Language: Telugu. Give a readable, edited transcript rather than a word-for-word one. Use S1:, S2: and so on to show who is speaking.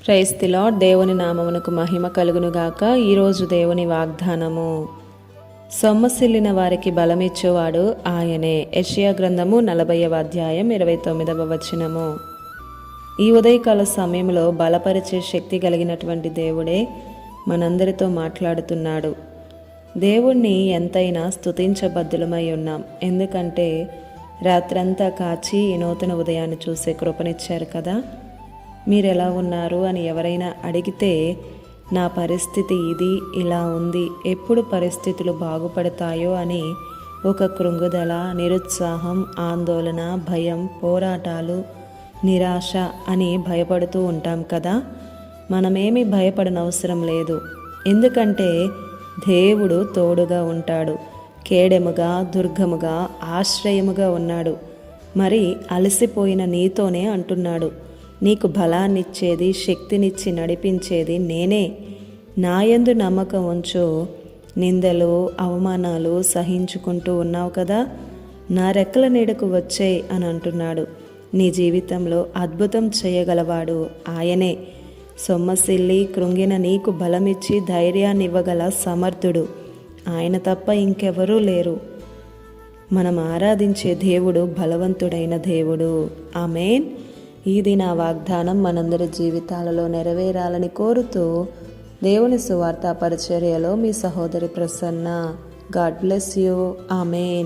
S1: Praise the lord. దేవుని నామమునకు మహిమ కలుగునుగాక. ఈరోజు దేవుని వాగ్దానము, సొమ్మసిల్లిన వారికి బలమిచ్చువాడు ఆయనే. యెషయా గ్రంథము 40వ అధ్యాయం 29వ వచనము. ఈ ఉదయకాల సమయంలో బలపరిచే శక్తి కలిగినటువంటి దేవుడే మనందరితో మాట్లాడుతున్నాడు. దేవుణ్ణి ఎంతైనా స్తుతించబద్దులమై ఉన్నాం. ఎందుకంటే రాత్రంతా కాచి ఈ నూతన ఉదయాన్ని చూసే కృపనిచ్చారు కదా. మీరెలా ఉన్నారు అని ఎవరైనా అడిగితే, నా పరిస్థితి ఇది, ఇలా ఉంది, ఎప్పుడు పరిస్థితులు బాగుపడతాయో అని ఒక కృంగుదల, నిరుత్సాహం, ఆందోళన, భయం, పోరాటాలు, నిరాశ అని భయపడుతూ ఉంటాం కదా. మనమేమీ భయపడనవసరం లేదు. ఎందుకంటే దేవుడు తోడుగా ఉంటాడు. కేడెముగా, దుర్గముగా, ఆశ్రయముగా ఉన్నాడు. మరి అలసిపోయిన నీతోనే అంటున్నాడు, నీకు బలాన్నిచ్చేది, శక్తినిచ్చి నడిపించేది నేనే. నాయందు నమ్మకం ఉంచు. నిందలు, అవమానాలు సహించుకుంటూ ఉన్నావు కదా, నా రెక్కల నీడకు వచ్చేయ్ అని అంటున్నాడు. నీ జీవితంలో అద్భుతం చేయగలవాడు ఆయనే. సొమ్మసిల్లి కృంగిన నీకు బలమిచ్చి ధైర్యాన్ని ఇవ్వగల సమర్థుడు ఆయన తప్ప ఇంకెవరూ లేరు. మనం ఆరాధించే దేవుడు బలవంతుడైన దేవుడు. ఆమేన్. ఇది నా వాగ్దానం మనందరి జీవితాలలో నెరవేరాలని కోరుతూ, దేవుని సువార్త పరిచర్యలో మీ సహోదరి Prasanna. God bless you. Amen.